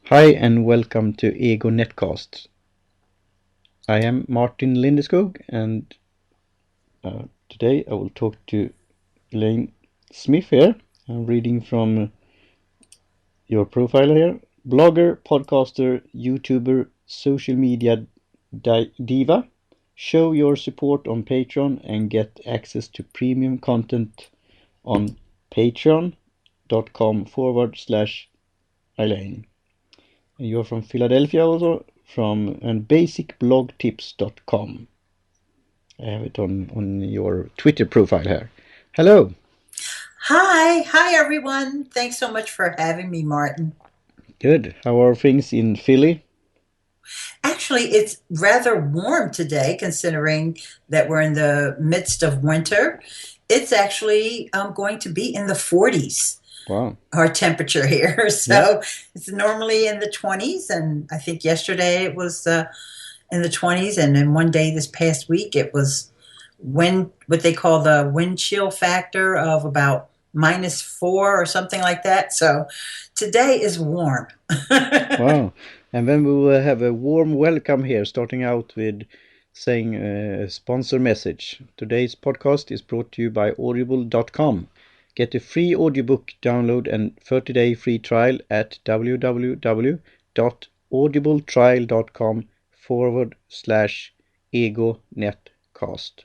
Hi and welcome to EGO NetCast. I am Martin Lindeskog and today I will talk to Ileane Smith here. I'm reading from your profile here. Blogger, podcaster, YouTuber, social media diva. Show your support on Patreon and get access to premium content on patreon.com/Ileane. And you're from Philadelphia also, from basicblogtips.com. I have it on your Twitter profile here. Hello. Hi everyone. Thanks so much for having me, Martin. Good. How are things in Philly? Actually, it's rather warm today considering that we're in the midst of winter. It's actually going to be in the 40s, Wow. our temperature here. Yeah. So it's normally in the 20s, and I think yesterday it was in the 20s, and then one day this past week it was what they call the wind chill factor of about -4 or something like that. So today is warm. Wow. And then we will have a warm welcome here, starting out with saying a sponsor message. Today's podcast is brought to you by audible.com. Get a free audiobook download and 30-day free trial at www.audibletrial.com/EGO NetCast.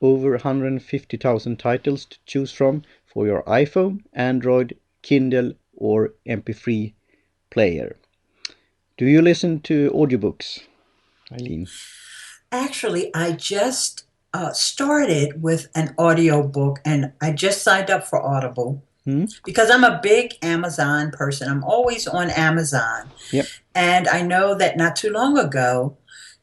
Over 150,000 titles to choose from for your iPhone, Android, Kindle, or MP3 player. Do you listen to audiobooks, Ileane? Actually, I just started with an audio book and I just signed up for Audible because I'm a big Amazon person. I'm always on Amazon. Yep. And I know that not too long ago,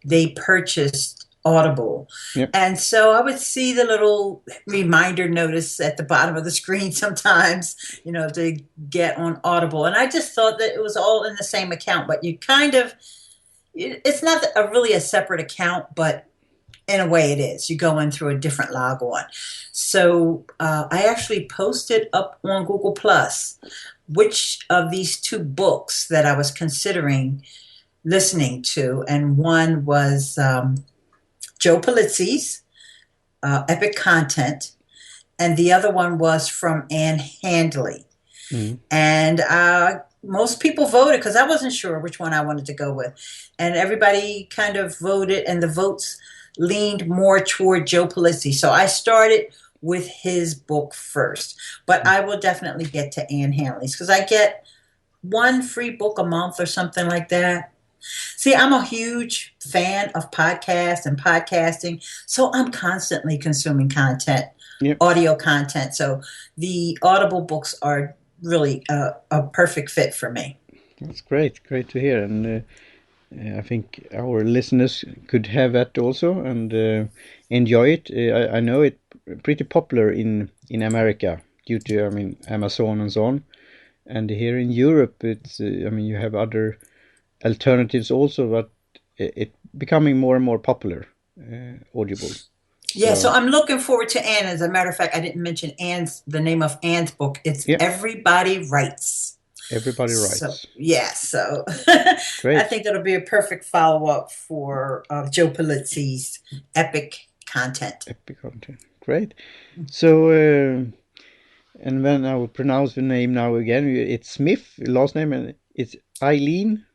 they purchased Audible. Yep. And so I would see the little reminder notice at the bottom of the screen sometimes, to get on Audible. And I just thought that it was all in the same account, but it's not really a separate account, but in a way it is. You go in through a different log on. So I actually posted up on Google Plus which of these two books that I was considering listening to, and one was Joe Pulizzi's Epic Content, and the other one was from Ann Handley. And most people voted because I wasn't sure which one I wanted to go with. And everybody kind of voted, and the votes leaned more toward Joe Pulizzi. So I started with his book first. But I will definitely get to Ann Handley's because I get one free book a month or something like that. See, I'm a huge fan of podcasts and podcasting, so I'm constantly consuming content, audio content. So the Audible books are really a perfect fit for me. That's great to hear, and I think our listeners could have that also and enjoy it. I know it's pretty popular in America due to Amazon and so on, and here in Europe it's you have other alternatives also, but it becoming more and more popular, Audible. Yeah, so I'm looking forward to Anne. As a matter of fact, I didn't mention the name of Anne's book. It's Everybody Writes. Everybody Writes. So, so Great. I think that'll be a perfect follow-up for Joe Pulizzi's Epic Content. Epic Content. Great. So, and then I will pronounce the name now again. It's Smith, last name, and it's Ileane.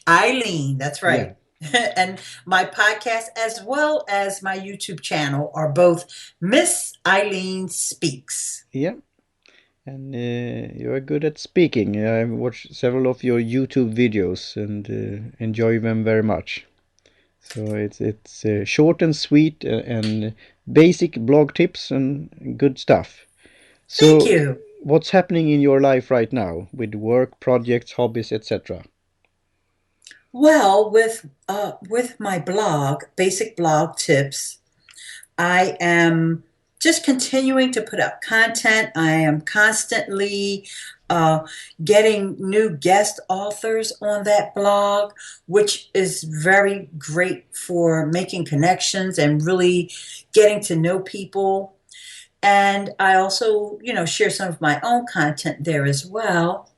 Ileane, that's right. Yeah. And my podcast as well as my YouTube channel are both Miss Ileane Speaks. Yeah. And you are good at speaking. I've watched several of your YouTube videos and enjoy them very much. So it's short and sweet and basic blog tips and good stuff. So thank you. What's happening in your life right now with work, projects, hobbies, etc.? Well, with my blog, Basic Blog Tips, I am just continuing to put out content. I am constantly getting new guest authors on that blog, which is very great for making connections and really getting to know people. And I also, share some of my own content there as well.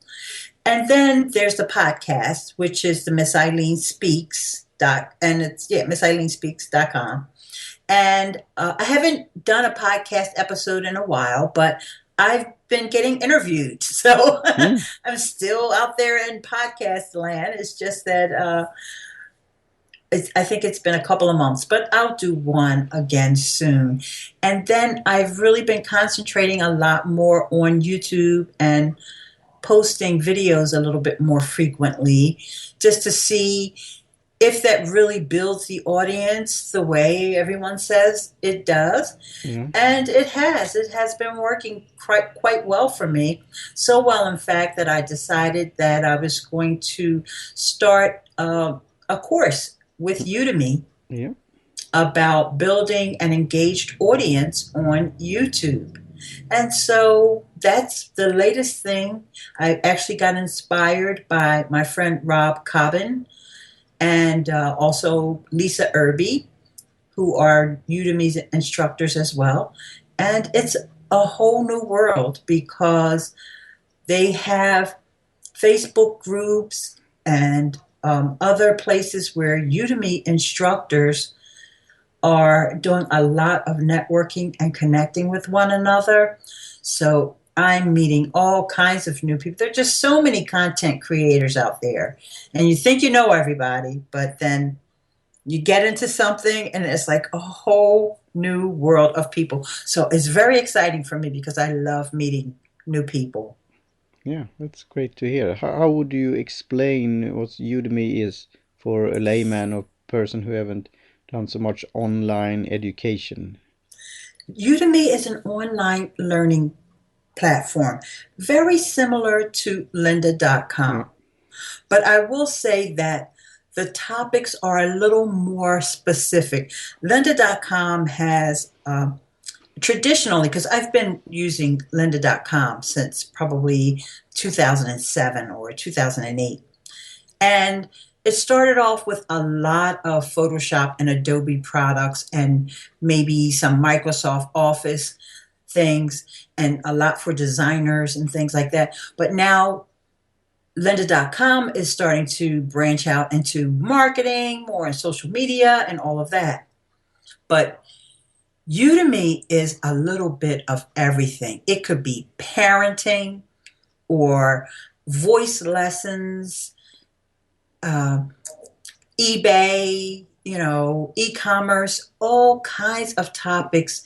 And then there's the podcast, which is the Miss Ileane Speaks and it's MissIleaneSpeaks.com. And I haven't done a podcast episode in a while, but I've been getting interviewed. So I'm still out there in podcast land. It's just that I think it's been a couple of months, but I'll do one again soon. And then I've really been concentrating a lot more on YouTube and posting videos a little bit more frequently just to see if that really builds the audience the way everyone says it does. Yeah. And it has been working quite well for me. So well, in fact, that I decided that I was going to start a course with Udemy about building an engaged audience on YouTube. And so that's the latest thing. I actually got inspired by my friend Rob Cobbin and also Lisa Irby, who are Udemy's instructors as well. And it's a whole new world because they have Facebook groups and other places where Udemy instructors are doing a lot of networking and connecting with one another. So I'm meeting all kinds of new people. There are just so many content creators out there. And you think you know everybody, but then you get into something and it's like a whole new world of people. So it's very exciting for me because I love meeting new people. Yeah, that's great to hear. How would you explain what Udemy is for a layman or person who haven't done so much online education? Udemy is an online learning platform, very similar to lynda.com. Yeah. But I will say that the topics are a little more specific. Lynda.com has traditionally, because I've been using lynda.com since probably 2007 or 2008. And it started off with a lot of Photoshop and Adobe products and maybe some Microsoft Office things and a lot for designers and things like that. But now lynda.com is starting to branch out into marketing, more in social media and all of that. But Udemy is a little bit of everything. It could be parenting or voice lessons, eBay, e-commerce, all kinds of topics,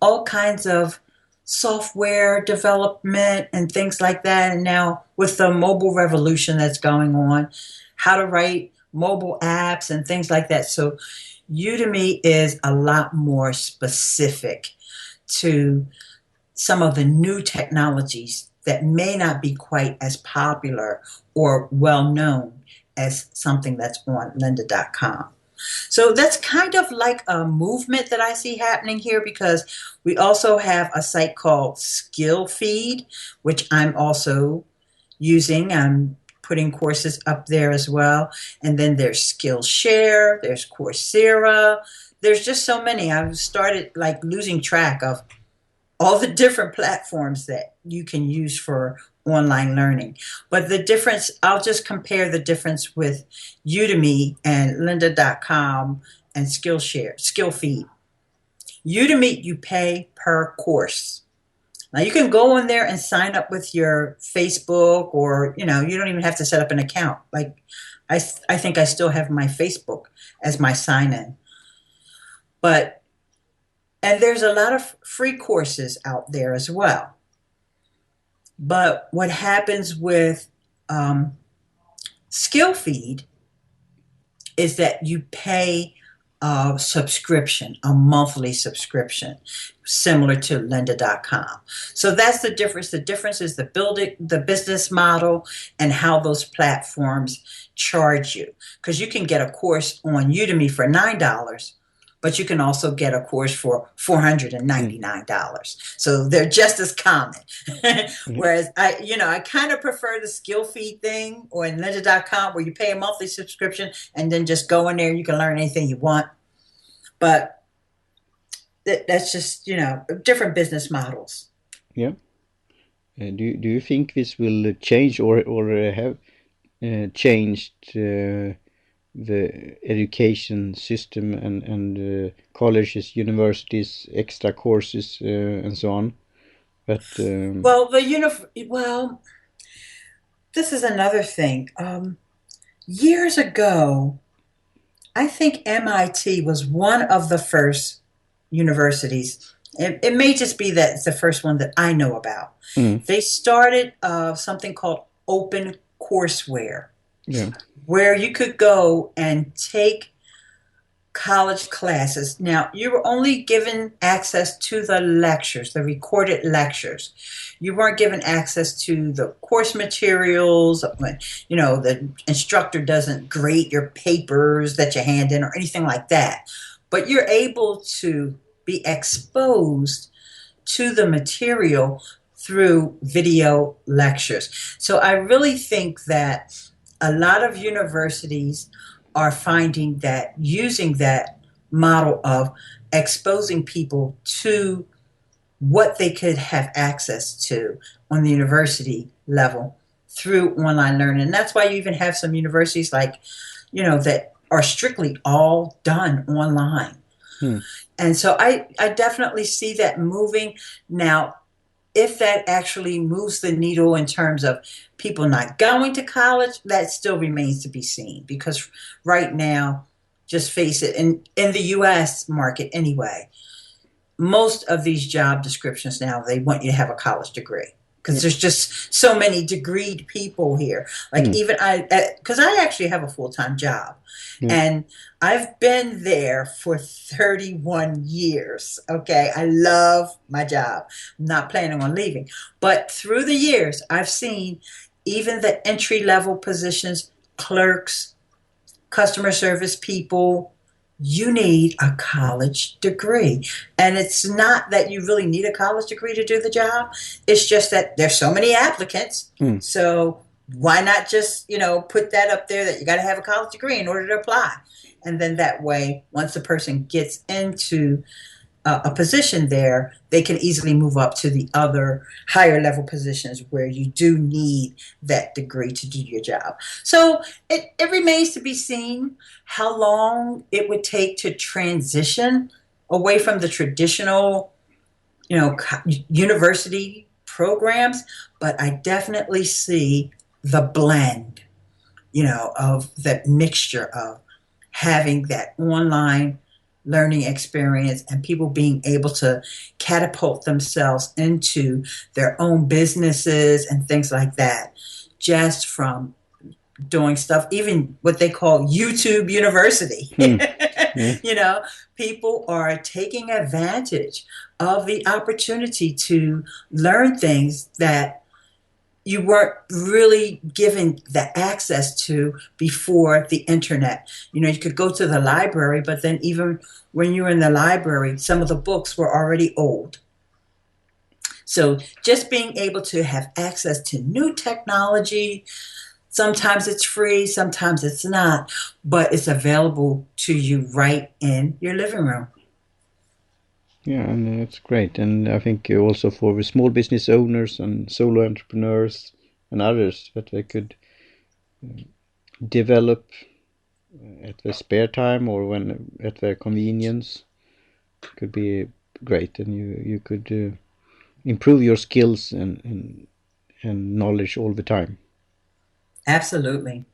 all kinds of software development and things like that. And now with the mobile revolution that's going on, how to write mobile apps and things like that. So Udemy is a lot more specific to some of the new technologies that may not be quite as popular or well known as something that's on lynda.com. So that's kind of like a movement that I see happening here because we also have a site called Skill Feed, which I'm also using. I'm putting courses up there as well. And then there's Skillshare, there's Coursera. There's just so many. I've started like losing track of all the different platforms that you can use for online learning. But the difference, I'll just compare the difference with Udemy and lynda.com and Skillshare, Skillfeed. Udemy, you pay per course. Now you can go on there and sign up with your Facebook or, you don't even have to set up an account. Like I think I still have my Facebook as my sign-in. And there's a lot of free courses out there as well. But what happens with Skillfeed is that you pay a subscription, a monthly subscription, similar to lynda.com. So that's the difference. The difference is the business model and how those platforms charge you. Because you can get a course on Udemy for $9, but you can also get a course for $499. So they're just as common. Whereas I kind of prefer the Skillfeed thing or in lynda.com where you pay a monthly subscription and then just go in there and you can learn anything you want. But that's just, different business models. Yeah. Do you think this will change or have changed the education system and colleges, universities, extra courses, and so on? But Well, well, this is another thing. Years ago, I think MIT was one of the first universities. It may just be that it's the first one that I know about. They started something called open courseware, yeah, where you could go and take college classes. Now, you were only given access to the lectures, the recorded lectures. You weren't given access to the course materials. You know, the instructor doesn't grade your papers that you hand in or anything like that. But you're able to be exposed to the material through video lectures. So I really think that a lot of universities are finding that using that model of exposing people to what they could have access to on the university level through online learning. And that's why you even have some universities like, you know, that are strictly all done online. And so I definitely see that moving. Now, if that actually moves the needle in terms of people not going to college, that still remains to be seen. Because right now, just face it, in the U.S. market anyway, most of these job descriptions now, they want you to have a college degree. Because there's just so many degreed people here. Like even because I actually have a full-time job. And I've been there for 31 years. Okay. I love my job. I'm not planning on leaving. But through the years, I've seen even the entry-level positions, clerks, customer service people, you need a college degree. And it's not that you really need a college degree to do the job. It's just that there's so many applicants. So why not just, you know, put that up there that you got to have a college degree in order to apply. And then that way, once the person gets into a position there, they can easily move up to the other higher level positions where you do need that degree to do your job. So it remains to be seen how long it would take to transition away from the traditional, you know, university programs. But I definitely see the blend, you know, of that mixture of having that online learning experience and people being able to catapult themselves into their own businesses and things like that, just from doing stuff, even what they call YouTube University. You know, people are taking advantage of the opportunity to learn things that you weren't really given the access to before the internet. You know, you could go to the library, but then even when you were in the library, some of the books were already old. So just being able to have access to new technology, sometimes it's free, sometimes it's not, but it's available to you right in your living room. Yeah, and that's great. And I think also for the small business owners and solo entrepreneurs and others that they could develop at their spare time or when at their convenience could be great. And you could improve your skills and knowledge all the time. Absolutely.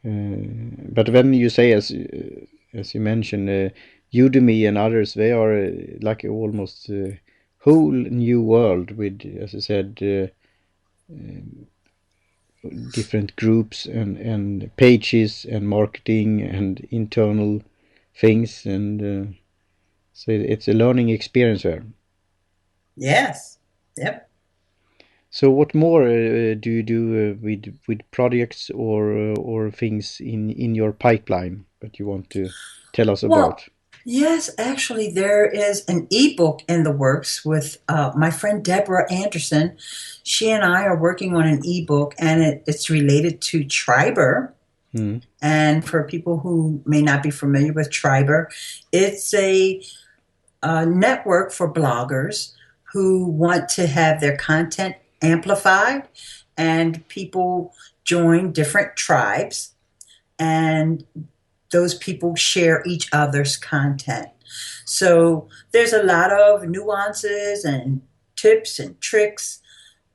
But when you say, as you mentioned, Udemy and others, they are like almost a whole new world with, as I said, different groups and pages and marketing and internal things. And so it's a learning experience there. Yes. Yep. So what more do you do with projects or things in your pipeline that you want to tell us about? Yes, actually, there is an ebook in the works with my friend Deborah Anderson. She and I are working on an ebook, and it's related to Triber. And for people who may not be familiar with Triber, it's a network for bloggers who want to have their content amplified, and people join different tribes, and those people share each other's content. So there's a lot of nuances and tips and tricks.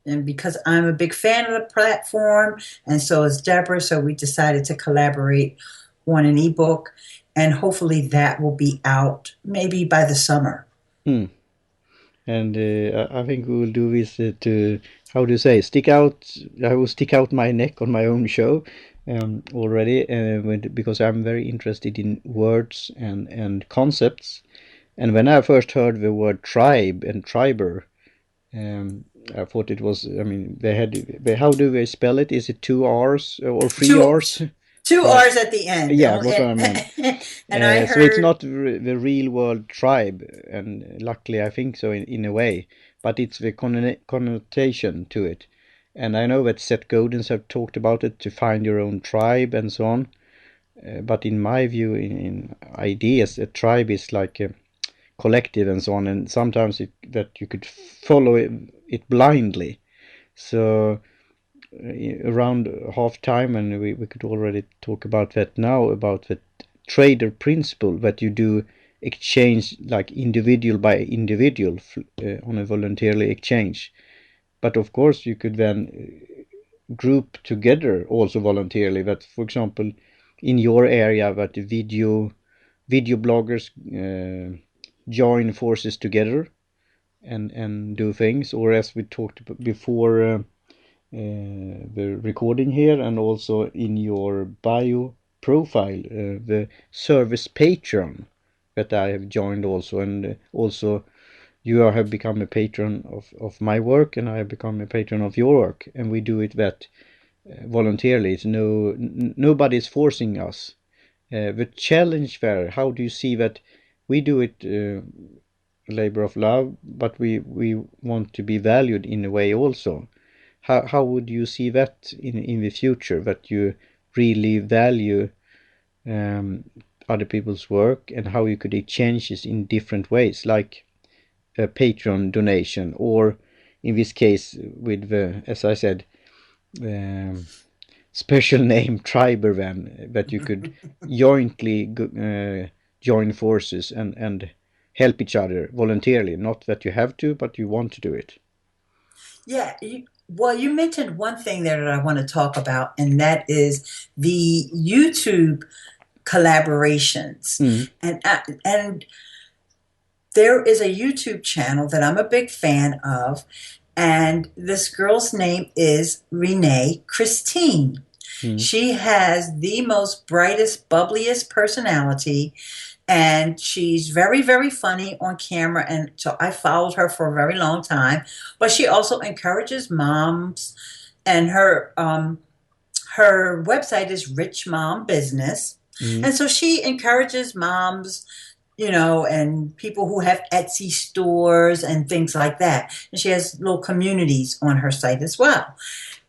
And because I'm a big fan of the platform, and so is Deborah, so we decided to collaborate on an ebook, and hopefully that will be out maybe by the summer. And I think we will do this to, how do you say, stick out. I will stick out my neck on my own show already, because I'm very interested in words and concepts. And when I first heard the word tribe and triber, I thought it was, I mean, how do they spell it? Is it 2 R's or 3 R's? Two R's at the end. Yeah, that's what I meant. And I So it's heard, not the real world tribe, and luckily I think so in a way, but it's the connotation to it. And I know that Seth Godin have talked about it, to find your own tribe and so on. But in my view, in ideas, a tribe is like a collective and so on, and sometimes that you could follow it blindly. So around half time, and we could already talk about that now, about the trader principle, that you do exchange like individual by individual on a voluntarily exchange. But of course you could then group together also voluntarily, that for example in your area that video bloggers join forces together and do things, or as we talked before the recording here, and also in your bio profile, the service patron that I have joined also, and also you have become a patron of my work, and I have become a patron of your work, and we do it that voluntarily. It's nobody's forcing us. The challenge there, how do you see that we do it labor of love, but we want to be valued in a way also? How would you see that in the future, that you really value other people's work, and how you could exchange this in different ways, like a Patreon donation, or in this case with the, as I said, special name Triber, then that you could jointly join forces and help each other voluntarily, not that you have to, but you want to do it. Yeah, well, you mentioned one thing there that I want to talk about, and that is the YouTube collaborations. And there is a YouTube channel that I'm a big fan of, and this girl's name is Renee Christine. She has the most brightest, bubbliest personality, and she's very, very funny on camera, and so I followed her for a very long time. But she also encourages moms, and her website is Rich Mom Business. And so she encourages moms, you know, and people who have Etsy stores and things like that. And she has little communities on her site as well.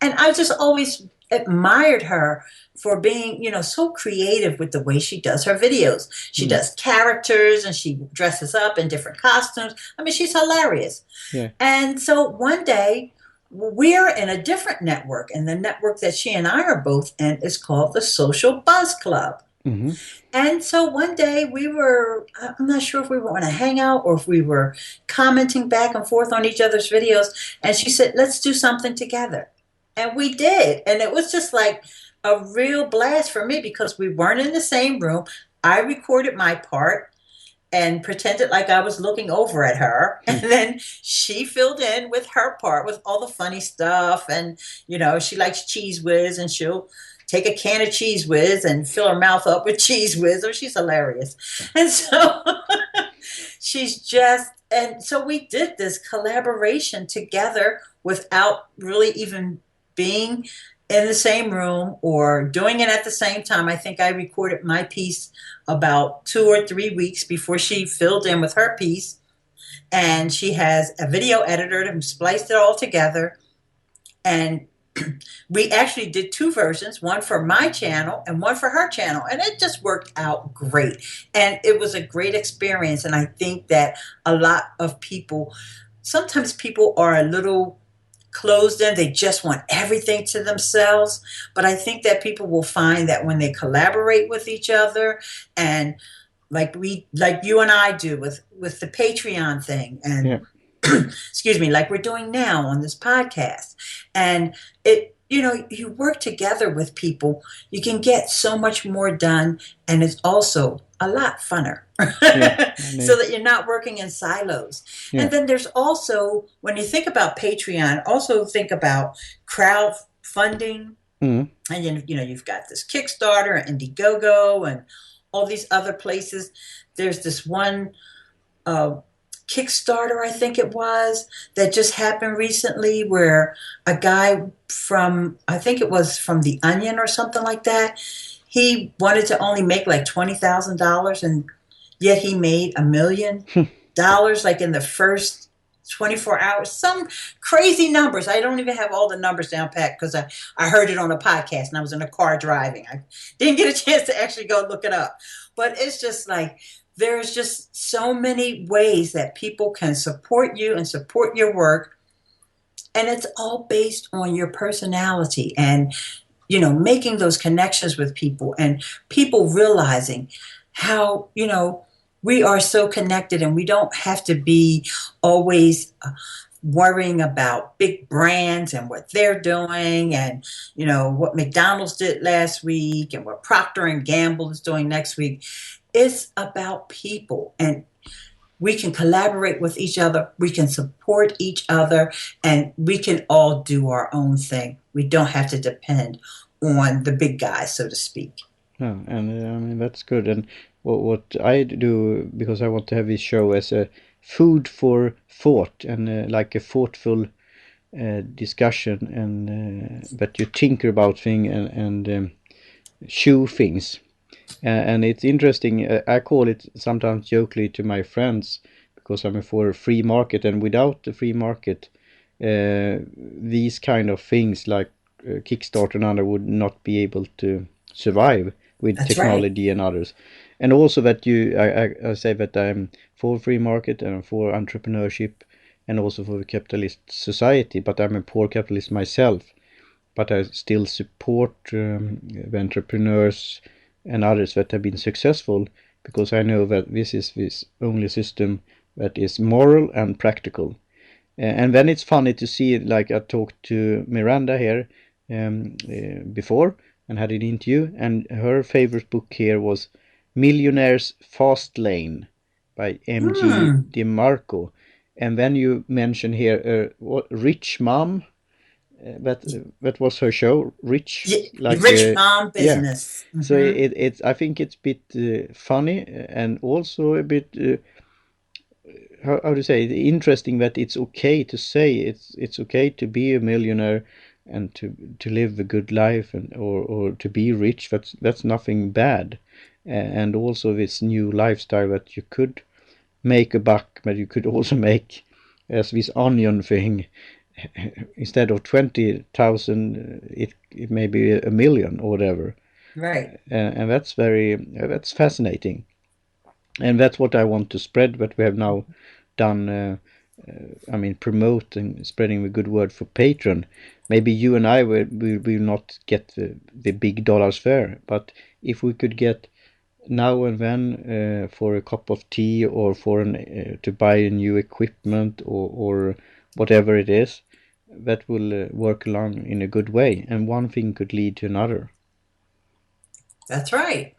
And I just always admired her for being, you know, so creative with the way she does her videos. She does characters, and she dresses up in different costumes. I mean, she's hilarious. Yeah. And so one day, we're in a different network, and the network that she and I are both in is called the Social Buzz Club. And so one day I'm not sure if we were on a hangout or if we were commenting back and forth on each other's videos, and she said, let's do something together. And we did. And it was just like a real blast for me, because we weren't in the same room. I recorded my part and pretended like I was looking over at her. And then she filled in with her part with all the funny stuff. And, you know, she likes Cheese Whiz, and she'll take a can of Cheese Whiz and fill her mouth up with Cheese Whiz. Oh, she's hilarious. And so and so we did this collaboration together without really even being in the same room or doing it at the same time. I think I recorded my piece about 2 or 3 weeks before she filled in with her piece. And she has a video editor who spliced it all together. And we actually did 2 versions, one for my channel and one for her channel. And it just worked out great. And it was a great experience. And I think that a lot of people, sometimes people are a little closed in. They just want everything to themselves. But I think that people will find that when they collaborate with each other, and like you and I do with the Patreon thing, and excuse me, like we're doing now on this podcast, and you work together with people, you can get so much more done, and it's also a lot funner. So that you're not working in silos. And then there's also, when you think about Patreon, also think about crowdfunding. And you've got this Kickstarter and Indiegogo and all these other places. There's this one Kickstarter, I think it was, that just happened recently, where a guy I think it was from The Onion or something like that, he wanted to only make like $20,000, and yet he made $1 million like in the first 24 hours. Some crazy numbers. I don't even have all the numbers down pat, because I heard it on a podcast and I was in a car driving. I didn't get a chance to actually go look it up. But it's just like, there's just so many ways that people can support you and support your work. And it's all based on your personality and, making those connections with people, and people realizing how, we are so connected, and we don't have to be always worrying about big brands and what they're doing, and, what McDonald's did last week and what Procter and Gamble is doing next week. It's about people, and we can collaborate with each other. We can support each other, and we can all do our own thing. We don't have to depend on the big guys, so to speak. No, and I mean, that's good. And what I do, because I want to have this show as a food for thought, and like a thoughtful discussion, and that you tinker about things and chew things. And it's interesting. I call it sometimes jokingly to my friends, because I'm for a free market, and without the free market, these kind of things like Kickstarter and other would not be able to survive with That's technology right. and others. And also that I say that I'm for free market and for entrepreneurship, and also for the capitalist society, but I'm a poor capitalist myself. But I still support the entrepreneurs and others that have been successful, because I know that this is this only system that is moral and practical. And then it's funny to see, like I talked to Miranda here before and had an interview, and her favorite book here was Millionaire's Fast Lane by M.G. DeMarco. And then you mention here Rich Mom. That was her show, Rich, like Rich Mom Business. Yeah. So it's I think it's a bit funny, and also a bit how to say, interesting, that it's okay to say it's okay to be a millionaire and to live a good life, and or to be rich. That's nothing bad. And also this new lifestyle, that you could make a buck, but you could also make, as this onion thing, instead of 20,000, it may be 1 million or whatever. Right. And that's fascinating. And that's what I want to spread, what we have now done. Promoting, spreading the good word for Patreon. Maybe you and I will not get the big dollars there, but if we could get now and then for a cup of tea, or for to buy a new equipment, or whatever it is, that will work along in a good way, and one thing could lead to another. That's right.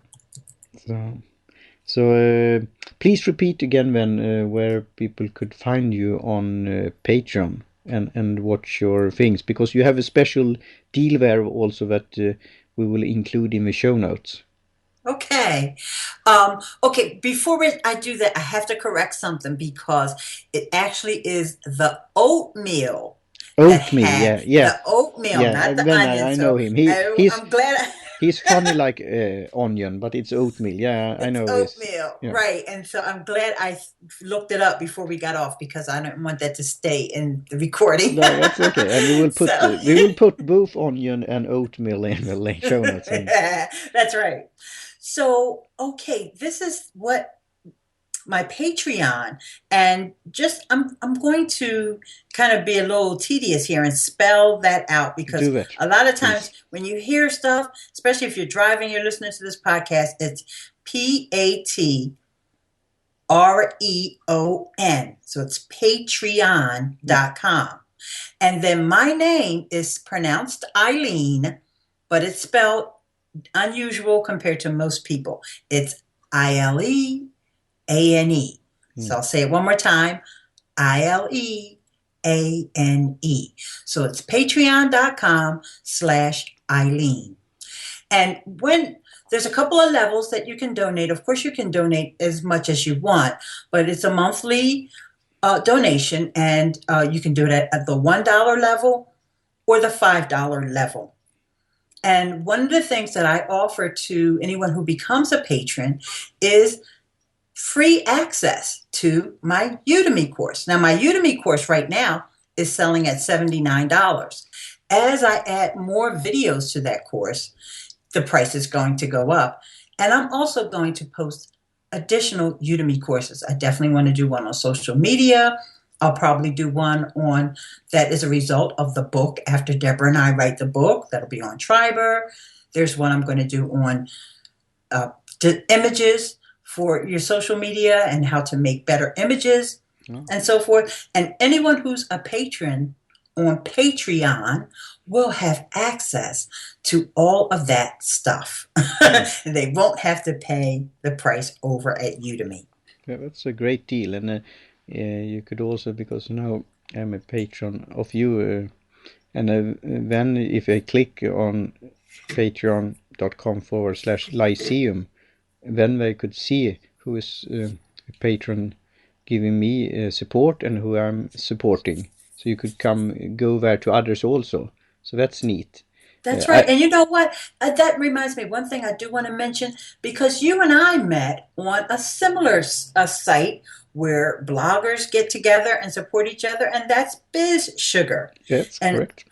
So please repeat again then where people could find you on Patreon and watch your things, because you have a special deal there also that we will include in the show notes. Okay. Okay, before I do that, I have to correct something, because it actually is the oatmeal. Oatmeal, yeah. The oatmeal, not the onion. I know him. I'm glad. He's funny like onion, but it's oatmeal. Yeah, I know this. Oatmeal, Yeah. right. And so I'm glad I looked it up before we got off, because I don't want that to stay in the recording. No, that's okay. And we will put both onion and oatmeal in the show notes. That's right. So, okay, this is what my Patreon, and just I'm going to kind of be a little tedious here and spell that out, because Do that, a lot of please. times when you hear stuff, especially if you're driving, you're listening to this podcast, it's Patreon. So it's patreon.com. And then my name is pronounced Ileane, but it's spelled unusual compared to most people. It's ILEANE. So I'll say it one more time. ILEANE. So it's patreon.com/Ileane. And when there's a couple of levels that you can donate. Of course, you can donate as much as you want, but it's a monthly donation, and you can do it at the $1 level or the $5 level. And one of the things that I offer to anyone who becomes a patron is free access to my Udemy course. Now, my Udemy course right now is selling at $79. As I add more videos to that course, the price is going to go up. And I'm also going to post additional Udemy courses. I definitely want to do one on social media. I'll probably do one on that is a result of the book after Deborah and I write the book. That'll be on Triber. There's one I'm going to do on images for your social media and how to make better images and so forth. And anyone who's a patron on Patreon will have access to all of that stuff. They won't have to pay the price over at Udemy. Yeah, that's a great deal. And you could also, because now I'm a patron of you, and then if I click on patreon.com/Lyceum, then they could see who is a patron giving me support and who I'm supporting. So you could go there to others also. So that's neat. That's right. And you know what? That reminds me, one thing I do want to mention, because you and I met on a similar site where bloggers get together and support each other, and that's Biz Sugar. That's correct.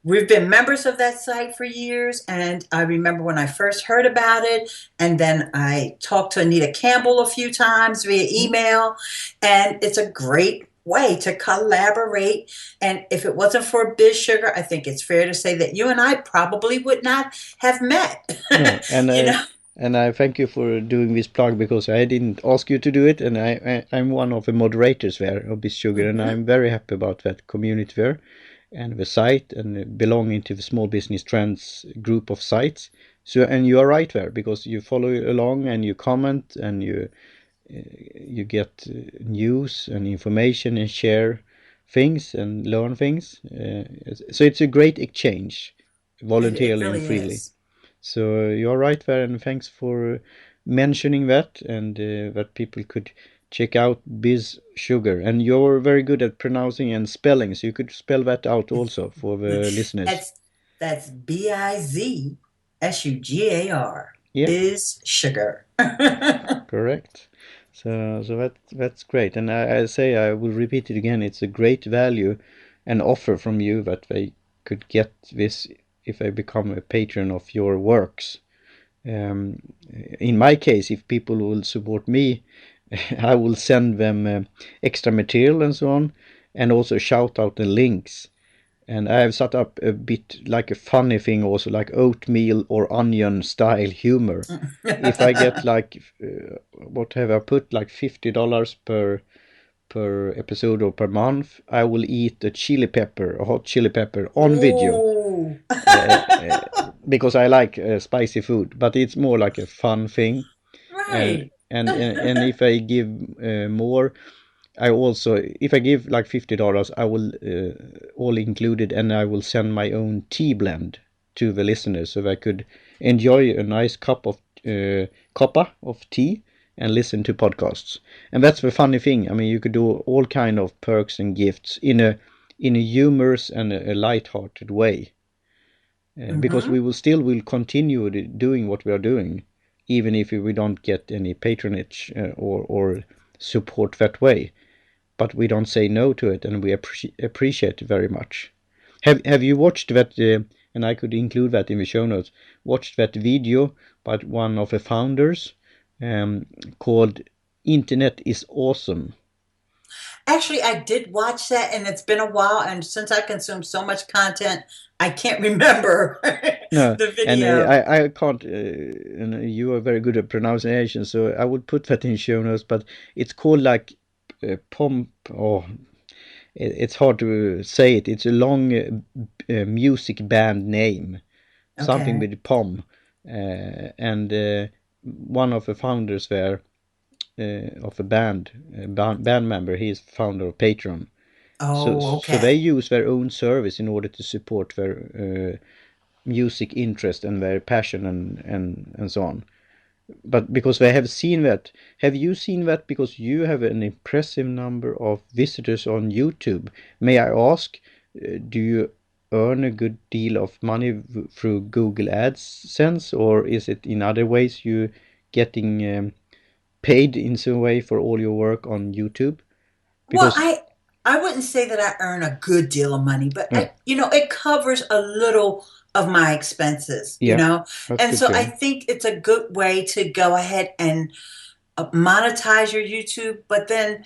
We've been members of that site for years, and I remember when I first heard about it, and then I talked to Anita Campbell a few times via email, and it's a great way to collaborate. And if it wasn't for Biz Sugar, I think it's fair to say that you and I probably would not have met. No, and I thank you for doing this plug, because I didn't ask you to do it, and I'm one of the moderators there of Biz Sugar, and I'm very happy about that community there and the site, and belonging to the Small Business Trends group of sites. So, and you are right there, because you follow along and you comment and you get news and information and share things and learn things. So it's a great exchange, voluntarily and freely. So you're right there, and thanks for mentioning that, and that people could check out Biz Sugar. And you're very good at pronouncing and spelling, so you could spell that out also for the listeners. That's BIZSUGAR. Yeah. Biz Sugar. Correct. So that's great. And I will repeat it again. It's a great value and offer from you that they could get this if they become a patron of your works. In my case, if people will support me, I will send them extra material and so on, and also shout out the links. And I have set up a bit like a funny thing also, like oatmeal or onion style humor. If I get like, what have I put, like $50 per episode or per month, I will eat a hot chili pepper on video. Because I like spicy food, but it's more like a fun thing. Right. And if I give more, if I give like $50, I will all included, and I will send my own tea blend to the listeners, so they could enjoy a nice cup of tea and listen to podcasts. And that's the funny thing. I mean, you could do all kind of perks and gifts in a humorous and a light-hearted way, because we will continue doing what we are doing, even if we don't get any patronage or support that way. But we don't say no to it, and we appreciate it very much. Have you watched that, and I could include that in the show notes, watched that video by one of the founders called Internet is Awesome. Actually, I did watch that, and it's been a while. And since I consume so much content, I can't remember No, the and video. I can't. And you are very good at pronunciation, so I would put that in show notes. But it's called like pom. Oh, it's hard to say it. It's a long music band name, something Okay. with pom, and one of the founders there of a band member. He is founder of Patreon. Oh, So they okay. use their own service in order to support their music interest and their passion and so on. But because they have seen that, have you seen that? Because you have an impressive number of visitors on YouTube. May I ask, do you earn a good deal of money through Google AdSense, or is it in other ways you getting paid in some way for all your work on YouTube? Well, Because I wouldn't say that I earn a good deal of money, but yeah, it covers a little of my expenses, yeah, that's and good so to I hear. think it's a good way to go ahead and monetize your YouTube. But then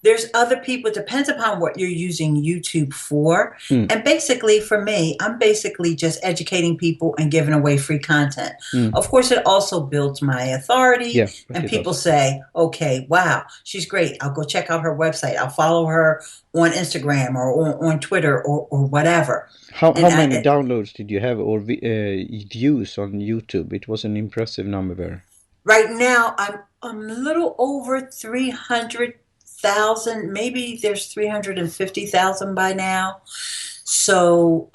there's other people, it depends upon what you're using YouTube for. Mm, And basically, for me, I'm basically just educating people and giving away free content. mm, Of course, it also builds my authority, yeah, that and it people does. say, okay, wow, she's great. I'll go check out her website. I'll follow her on Instagram or on Twitter or whatever. How And many downloads did you have or views on YouTube? It was an impressive number there. right now, I'm a little over 300,000. Maybe there's 350,000 by now. So,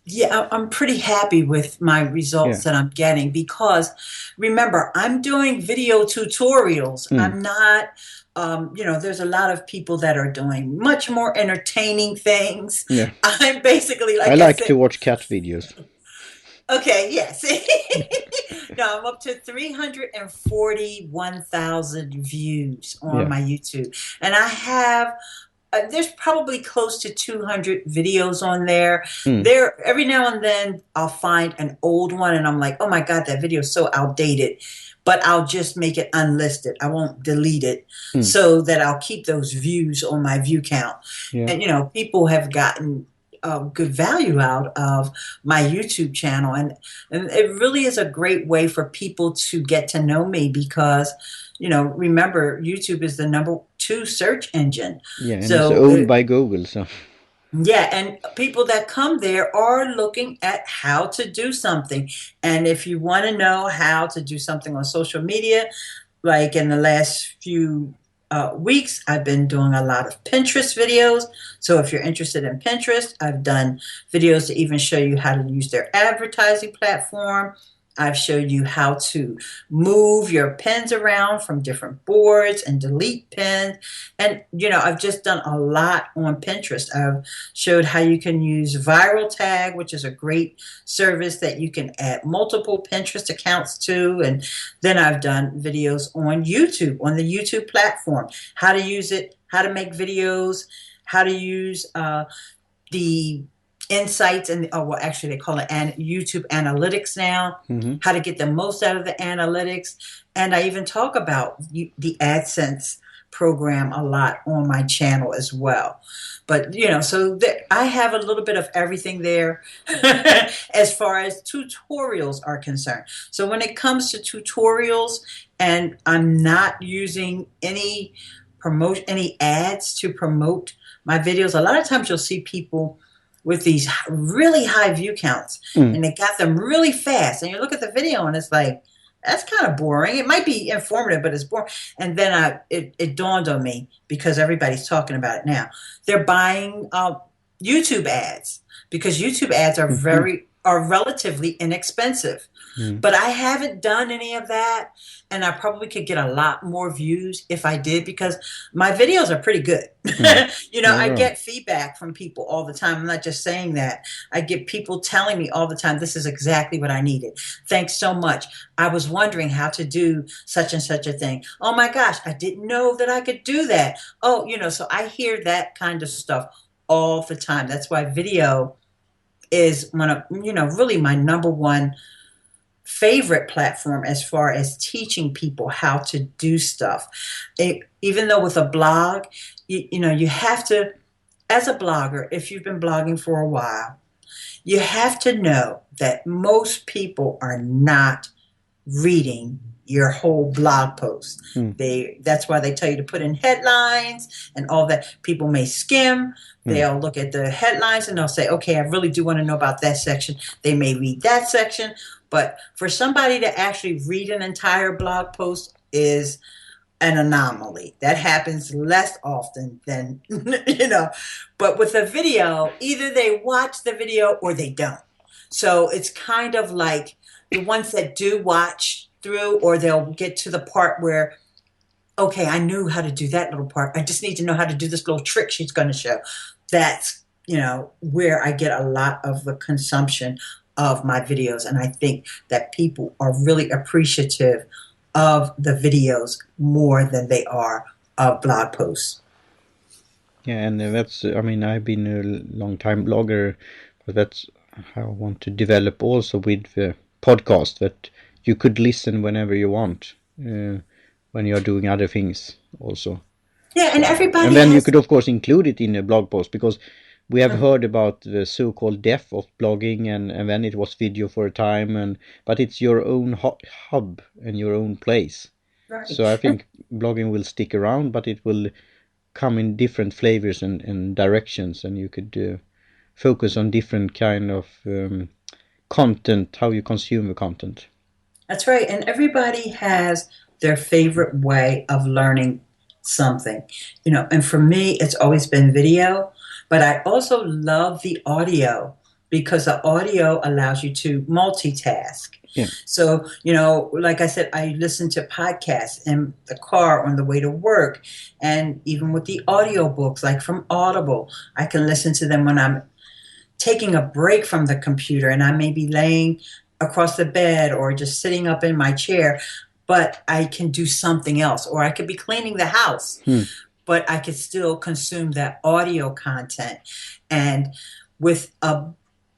yeah, I'm pretty happy with my results Yeah. that I'm getting because remember, I'm doing video tutorials. Mm, I'm not, there's a lot of people that are doing much more entertaining things. yeah. I'm basically, I like I like to said, watch cat videos. okay, yes. No, I'm up to 341,000 views on Yeah. my YouTube. And I have there's probably close to 200 videos on there. Mm, There, every now and then, I'll find an old one, and I'm like, "Oh my God, that video is so outdated." But I'll just make it unlisted. I won't delete it, mm, so that I'll keep those views on my view count. yeah. And people have gotten good value out of my YouTube channel, and it really is a great way for people to get to know me because remember, YouTube is the number 2 search engine. Yeah, and it's So, owned by Google, so yeah, and people that come there are looking at how to do something. And if you want to know how to do something on social media, like in the last few weeks, I've been doing a lot of Pinterest videos. So if you're interested in Pinterest, I've done videos to even show you how to use their advertising platform. I've showed you how to move your pins around from different boards and delete pins. And, I've just done a lot on Pinterest. I've showed how you can use Viral Tag, which is a great service that you can add multiple Pinterest accounts to. And then I've done videos on YouTube, on the YouTube platform, how to use it, how to make videos, how to use the insights and well, actually they call it YouTube analytics now, hmm how to get the most out of the analytics. And I even talk about the AdSense program a lot on my channel as well. But so I have a little bit of everything there as far as tutorials are concerned. So when it comes to tutorials, and I'm not using any ads to promote my videos, a lot of times you'll see people with these really high view counts, mm, and they got them really fast. And you look at the video, and it's like, that's kind of boring. It might be informative, but it's boring. And then it dawned on me, because everybody's talking about it now. They're buying YouTube ads, because YouTube ads hmm are relatively inexpensive. mm, But I haven't done any of that, and I probably could get a lot more views if I did, because my videos are pretty good. mm. I Yeah. get feedback from people all the time. I'm not just saying that. I get people telling me all the time, this is exactly what I needed. Thanks so much. I was wondering how to do such and such a thing. Oh my gosh, I didn't know that I could do that. Oh, so I hear that kind of stuff all the time. That's why video is one of, really my number one favorite platform as far as teaching people how to do stuff. Even though with a blog, you have to, as a blogger, if you've been blogging for a while, you have to know that most people are not reading your whole blog post. That's why they tell you to put in headlines and all that. People may skim. They'll look at the headlines and they'll say, okay, I really do want to know about that section. They may read that section. But for somebody to actually read an entire blog post is an anomaly. That happens less often than, but with a video, either they watch the video or they don't. So it's kind of like the ones that do watch through, or they'll get to the part where, okay, I knew how to do that little part. I just need to know how to do this little trick she's going to show. That's, where I get a lot of the consumption of my videos. And I think that people are really appreciative of the videos more than they are of blog posts. Yeah, and that's, I've been a long time blogger, but that's how I want to develop also with the podcast, that you could listen whenever you want, when you're doing other things also. Yeah, and everybody. And then you could, of course, include it in a blog post, because we have heard about the so-called death of blogging, and then it was video for a time, but it's your own hub and your own place. Right. So I think blogging will stick around, but it will come in different flavors and directions, and you could focus on different kind of content, how you consume the content. That's right. And everybody has their favorite way of learning something, and for me, it's always been video, but I also love the audio, because the audio allows you to multitask. Yeah. So, like I said, I listen to podcasts in the car on the way to work, and even with the audio books, like from Audible, I can listen to them when I'm taking a break from the computer, and I may be laying across the bed or just sitting up in my chair, but I can do something else, or I could be cleaning the house, but I could still consume that audio content. And with a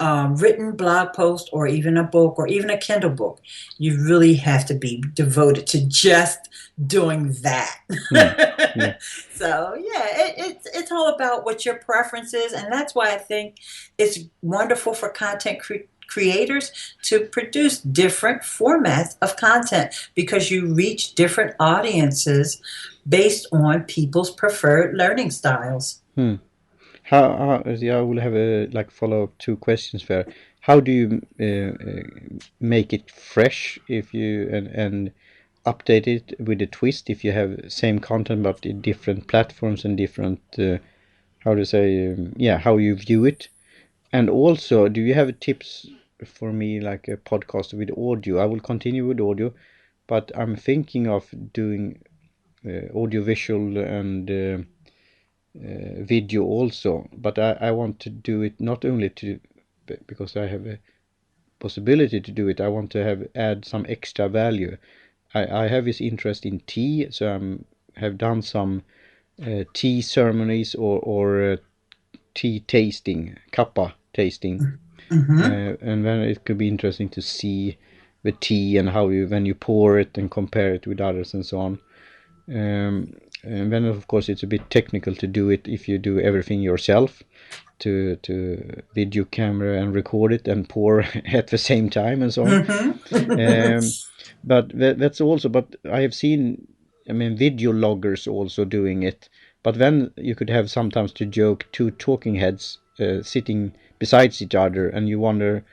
written blog post, or even a book, or even a Kindle book, you really have to be devoted to just doing that. Yeah. So it's all about what your preference is, and that's why I think it's wonderful for content creators to produce different formats of content, because you reach different audiences based on people's preferred learning styles. How I will have a follow-up 2 questions there. How do you make it fresh if you and update it with a twist if you have same content but in different platforms and different how you view it? And also, do you have tips for me, like a podcast with audio? I will continue with audio, but I'm thinking of doing audiovisual and video also, but I want to do it not only because I have a possibility to do it. I want to add some extra value. I have this interest in tea, so I have done some tea ceremonies or tea tasting, kappa tasting, and then it could be interesting to see the tea and how when you pour it and compare it with others and so on. And then of course it's a bit technical to do it if you do everything yourself, to video camera and record it and pour at the same time and so on. But that's also, but I have seen, video loggers also doing it, but then you could have sometimes, to joke, 2 talking heads sitting besides each other, and you wonder,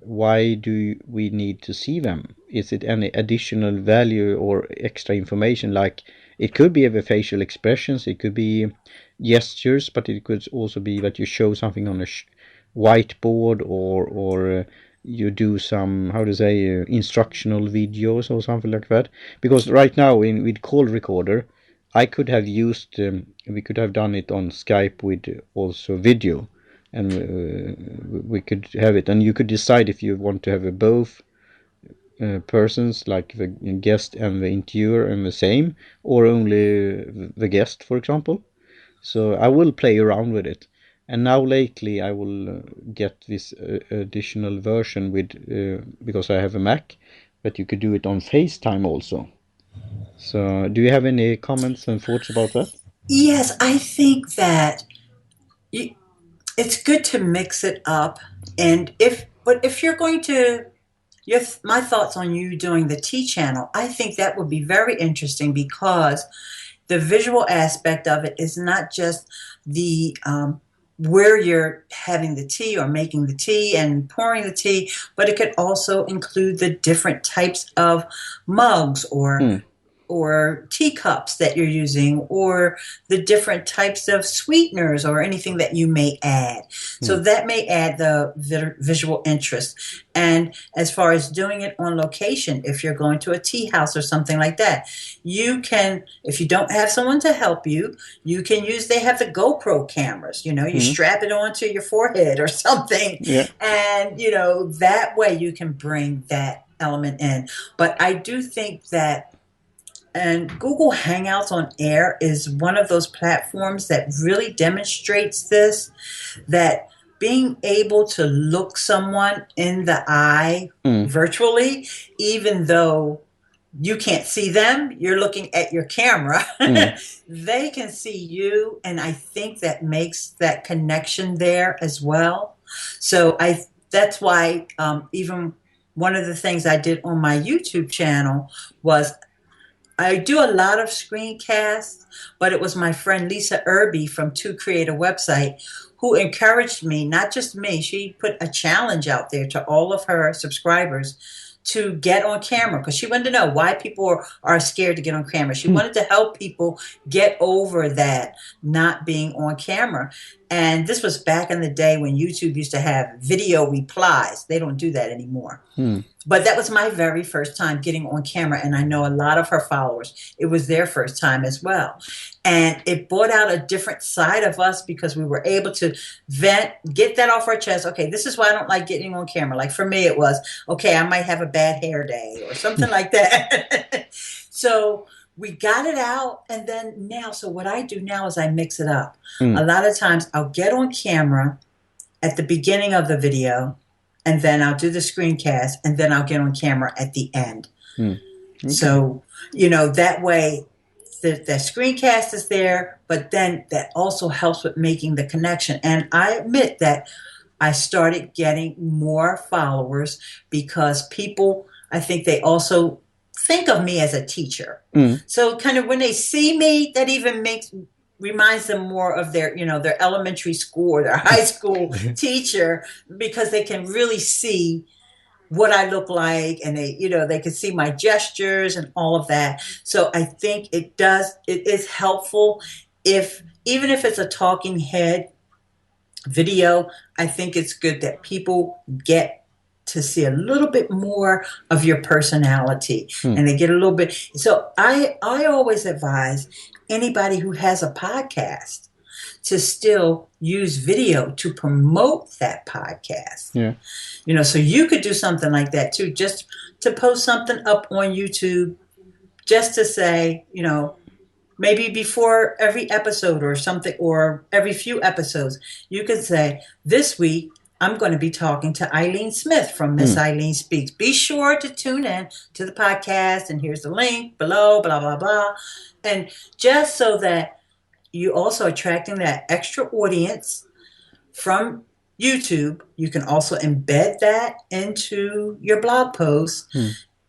why do we need to see them? Is it any additional value or extra information? Like, it could be the facial expressions, it could be gestures, but it could also be that you show something on a whiteboard, or you do some, instructional videos or something like that. Because right now with call recorder, I could have used, we could have done it on Skype with also video, and we could have it, and you could decide if you want to have both persons, like the guest and the interviewer, and the same, or only the guest, for example. So I will play around with it, And now lately I will get this additional version with because I have a Mac, but you could do it on FaceTime also. So do you have any comments and thoughts about that? Yes, I think that it's good to mix it up. And if you're going to, my thoughts on you doing the T channel, I think that would be very interesting because the visual aspect of it is not just the where you're having the tea or making the tea and pouring the tea, but it could also include the different types of mugs or teacups that you're using, or the different types of sweeteners or anything that you may add. So that may add the visual interest. And as far as doing it on location, if you're going to a tea house or something like that, you can, if you don't have someone to help you, you can use, they have the GoPro cameras, you strap it onto your forehead or something. Yeah. And, that way you can bring that element in. But I do think that, and Google Hangouts on Air is one of those platforms that really demonstrates this, that being able to look someone in the eye virtually, even though you can't see them, you're looking at your camera, they can see you. And I think that makes that connection there as well. So that's why even one of the things I did on my YouTube channel was, I do a lot of screencasts, but it was my friend Lisa Irby from To Create a Website who encouraged me, not just me, she put a challenge out there to all of her subscribers to get on camera, because she wanted to know why people are scared to get on camera. She wanted to help people get over that not being on camera. And this was back in the day when YouTube used to have video replies. They don't do that anymore. But that was my very first time getting on camera, and I know a lot of her followers, it was their first time as well. And it brought out a different side of us because we were able to vent, get that off our chest. Okay, this is why I don't like getting on camera. Like for me, it was, okay, I might have a bad hair day or something like that. So we got it out, and then now, so what I do now is I mix it up. A lot of times I'll get on camera at the beginning of the video, and then I'll do the screencast, and then I'll get on camera at the end. Okay. So, that way the screencast is there, but then that also helps with making the connection. And I admit that I started getting more followers because people, I think they also think of me as a teacher. So kind of when they see me, that even reminds them more of their, their elementary school or their high school teacher, because they can really see what I look like, and they can see my gestures and all of that. So I think it is helpful even if it's a talking head video. I think it's good that people get to see a little bit more of your personality, and they get a little bit. So I always advise anybody who has a podcast to still use video to promote that podcast. Yeah. So you could do something like that too, just to post something up on YouTube, just to say, maybe before every episode or something, or every few episodes, you could say, this week, I'm going to be talking to Ileane Smith from Miss Ileane Speaks. Be sure to tune in to the podcast, and here's the link below, blah, blah, blah. And just so that you also attracting that extra audience from YouTube, you can also embed that into your blog post.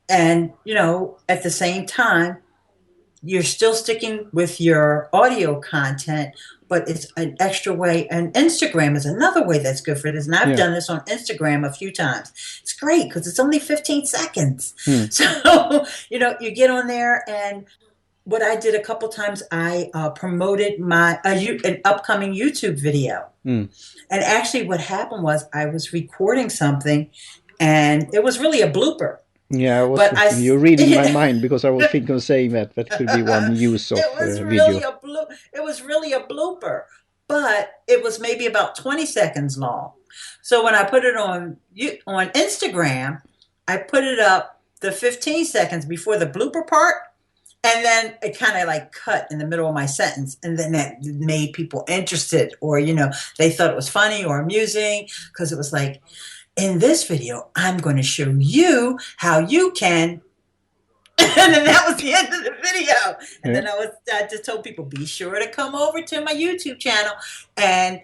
And, at the same time, you're still sticking with your audio content, but it's an extra way. And Instagram is another way that's good for this. And I've done this on Instagram a few times. It's great because it's only 15 seconds. So, you get on there, and what I did a couple times, I promoted an upcoming YouTube video. And actually what happened was I was recording something, and it was really a blooper. Yeah, you're reading my mind, because I was thinking of saying that could be one use of video. It was really a blooper, but it was maybe about 20 seconds long. So when I put it on Instagram, I put it up the 15 seconds before the blooper part, And then it kind of like cut in the middle of my sentence. And then that made people interested, or, they thought it was funny or amusing, because it was like, in this video, I'm going to show you how you can. And then that was the end of the video. And then I just told people, be sure to come over to my YouTube channel. And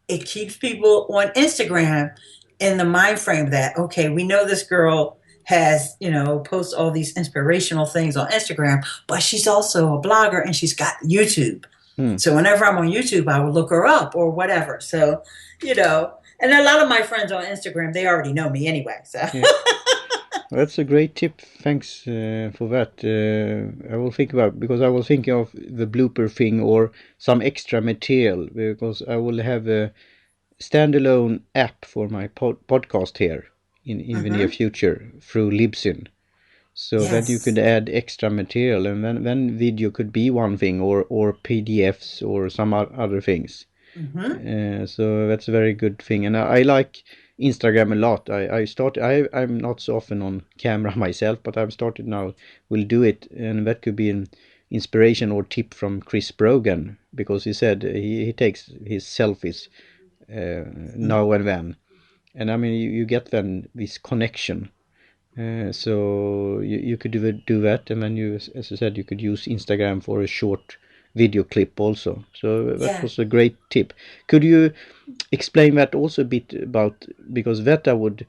it keeps people on Instagram in the mind frame that, okay, we know this girl has, posts all these inspirational things on Instagram, but she's also a blogger and she's got YouTube. So whenever I'm on YouTube, I would look her up or whatever. So, and a lot of my friends on Instagram, they already know me anyway. So. Yeah. That's a great tip. Thanks for that. I will think about, because I was thinking of the blooper thing or some extra material, because I will have a standalone app for my podcast here in the near future through Libsyn. So that you could add extra material, and then video could be one thing, or PDFs or some other things. So that's a very good thing, and I like Instagram a lot. I'm not so often on camera myself, but I've started now. Will do it, and that could be an inspiration or tip from Chris Brogan, because he said he takes his selfies now and then, and I mean you get then this connection. So you could do that, and then you, as I said, you could use Instagram for a short video clip also. So that was a great tip. Could you explain that also a bit about, because that I would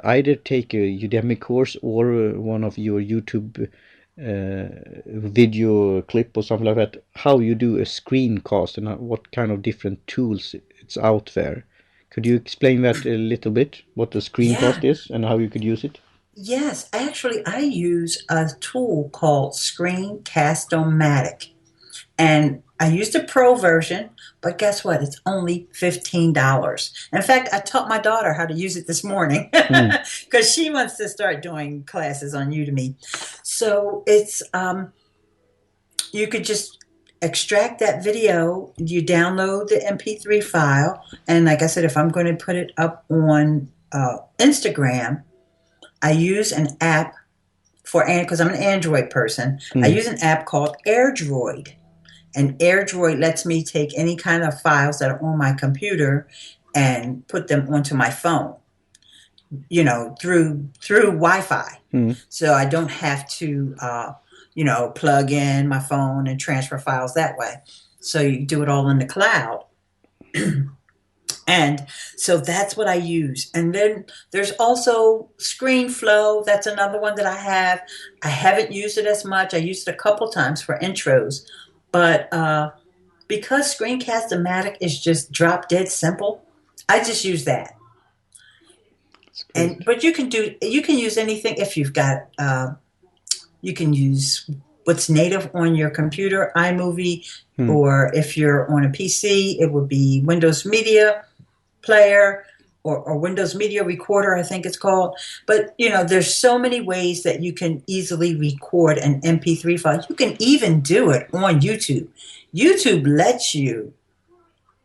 either take a Udemy course or one of your YouTube video clip or something like that, how you do a screencast and what kind of different tools it's out there. Could you explain that a little bit, what the screencast is and how you could use it? Yes, actually I use a tool called Screencast-O-Matic. And I used the pro version, but guess what? It's only $15. In fact, I taught my daughter how to use it this morning because she wants to start doing classes on Udemy. So it's, you could just extract that video, you download the MP3 file. And like I said, if I'm going to put it up on Instagram, I use an app because I'm an Android person. I use an app called AirDroid. And AirDroid lets me take any kind of files that are on my computer and put them onto my phone, through Wi-Fi. So I don't have to, plug in my phone and transfer files that way. So you do it all in the cloud. And so that's what I use. And then there's also ScreenFlow. That's another one that I have. I haven't used it as much. I used it a couple times for intros. But because Screencast-O-Matic is just drop dead simple, I just use that. But you can use anything if you've got. You can use what's native on your computer, iMovie, or if you're on a PC, it would be Windows Media Player or Windows Media Recorder, I think it's called. But, there's so many ways that you can easily record an MP3 file. You can even do it on YouTube. YouTube lets you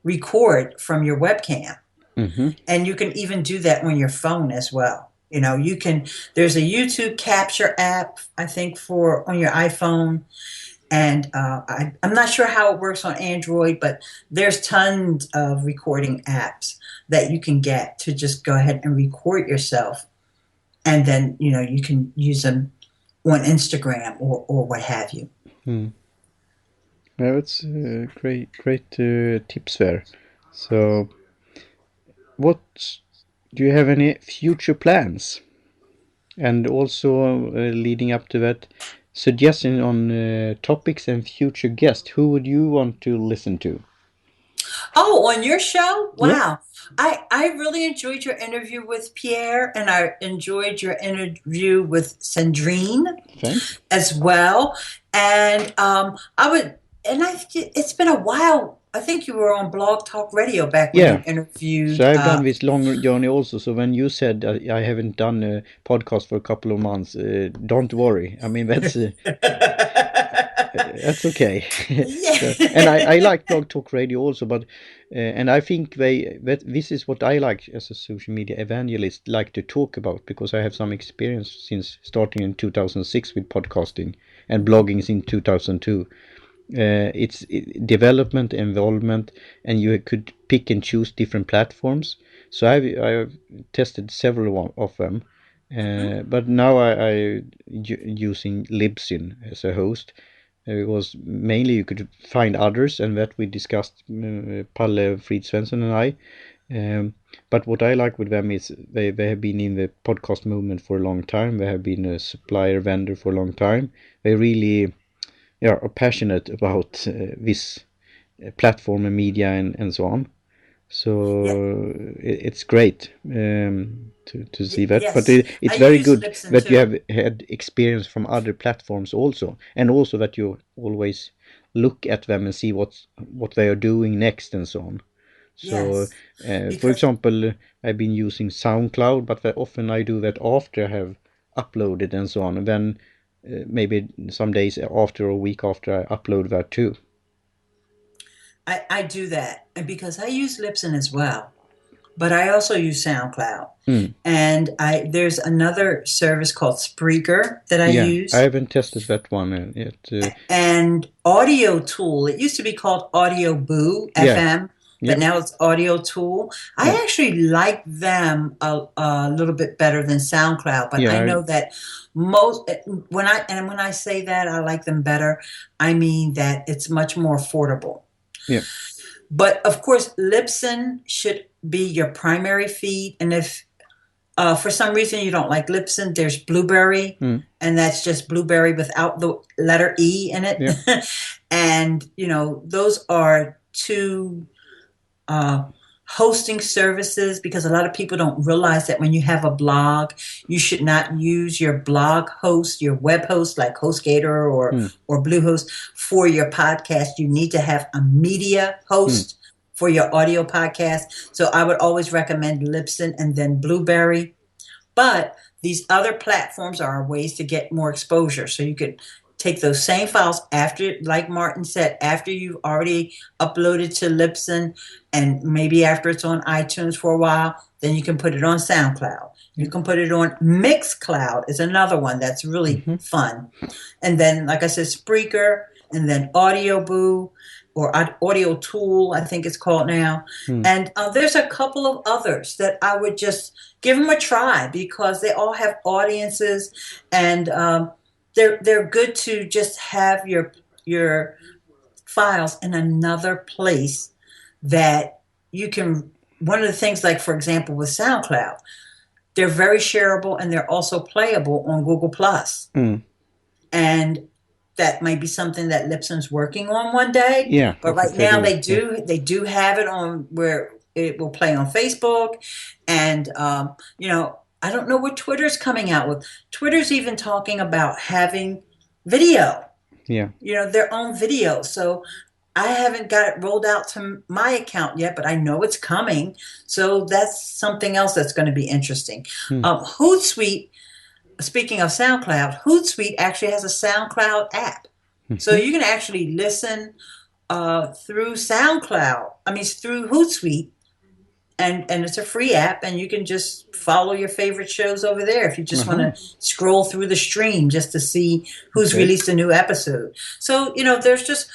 record from your webcam. And you can even do that on your phone as well. There's a YouTube capture app, I think, on your iPhone. And I'm not sure how it works on Android, but there's tons of recording apps that you can get to just go ahead and record yourself. And then, you can use them on Instagram or what have you. Yeah, that's great tips there. So do you have any future plans? And also leading up to that, suggestion on topics and future guests. Who would you want to listen to? Oh, on your show? Wow. Yeah. I really enjoyed your interview with Pierre, and I enjoyed your interview with Sandrine as well. And it's been a while. I think you were on Blog Talk Radio back when you interviewed. So I've done this long journey also. So when you said I haven't done a podcast for a couple of months, don't worry. I mean, that's That's okay. So, and Yeah. I like Blog Talk Radio also, but and I think that this is what I like as a social media evangelist, like to talk about, because I have some experience since starting in 2006 with podcasting and blogging in 2002. It's development, involvement, and you could pick and choose different platforms. So I've tested several of them, but now I using Libsyn as a host. It was mainly you could find others, and that we discussed, Palle Frid Svensson and I. But what I like with them is they have been in the podcast movement for a long time. They have been a supplier vendor for a long time. They really are passionate about this platform and media and so on. Yeah. So it's great to see that. But Yes. I it's very use good Libsyn that you too. have had experience from other platforms also, and also that you always look at them and see what they are doing next and so on. So, Yes. for Because example, I've been using SoundCloud, but often I do that after I have uploaded and so on. And then maybe some days after or a week after I upload that too. I do that, and because I use Libsyn as well, but I also use SoundCloud. Mm. And there's another service called Spreaker that I Yeah, I use, haven't tested that one yet. and Audio Tool. It used to be called Audio Boo Yeah, FM, but yeah, now it's Audio Tool. yeah, I actually like them a little bit better than SoundCloud, but I yeah, know that most when I say that I like them better, I mean that it's much more affordable. yeah. But of course, Libsyn should be your primary feed. And if for some reason you don't like Libsyn, there's Blueberry, Mm, and that's just Blueberry without the letter E in it. yeah, And, those are two uh, hosting services, because a lot of people don't realize that when you have a blog, you should not use your blog host, your web host like HostGator mm, or Bluehost for your podcast. You need to have a media mm, host for your audio podcast. So I would always recommend Libsyn and then Blueberry. But these other platforms are ways to get more exposure. So you could take those same files after, like Martin said, after you've already uploaded to Libsyn, and maybe after it's on iTunes for a while, then you can put it on SoundCloud. yeah. You can put it on Mixcloud is another one that's really Mm-hmm. fun. And then, like I said, Spreaker, and then Audio Boo or Audio Tool, I think it's called now. Mm, And there's a couple of others that I would just give them a try, because they all have audiences, and they're good to just have your files in another place that you can. One of the things, like for example with SoundCloud, they're very shareable, and they're also playable on Google Plus. mm. And that might be something that Libsyn's working on one day. Yeah, I But right think they now do. Yeah. they do have it on where it will play on Facebook, and I don't know what Twitter's coming out with. Twitter's even talking about having video, Yeah. their own video. So I haven't got it rolled out to my account yet, but I know it's coming. So that's something else that's going to be interesting. Mm, Hootsuite, speaking of SoundCloud, Hootsuite actually has a SoundCloud app. So mm-hmm. you can actually listen through SoundCloud. I mean, it's through Hootsuite, and it's a free app, and you can just follow your favorite shows over there if you just want Uh-huh. to scroll through the stream just to see who's Okay. released a new episode. So there's just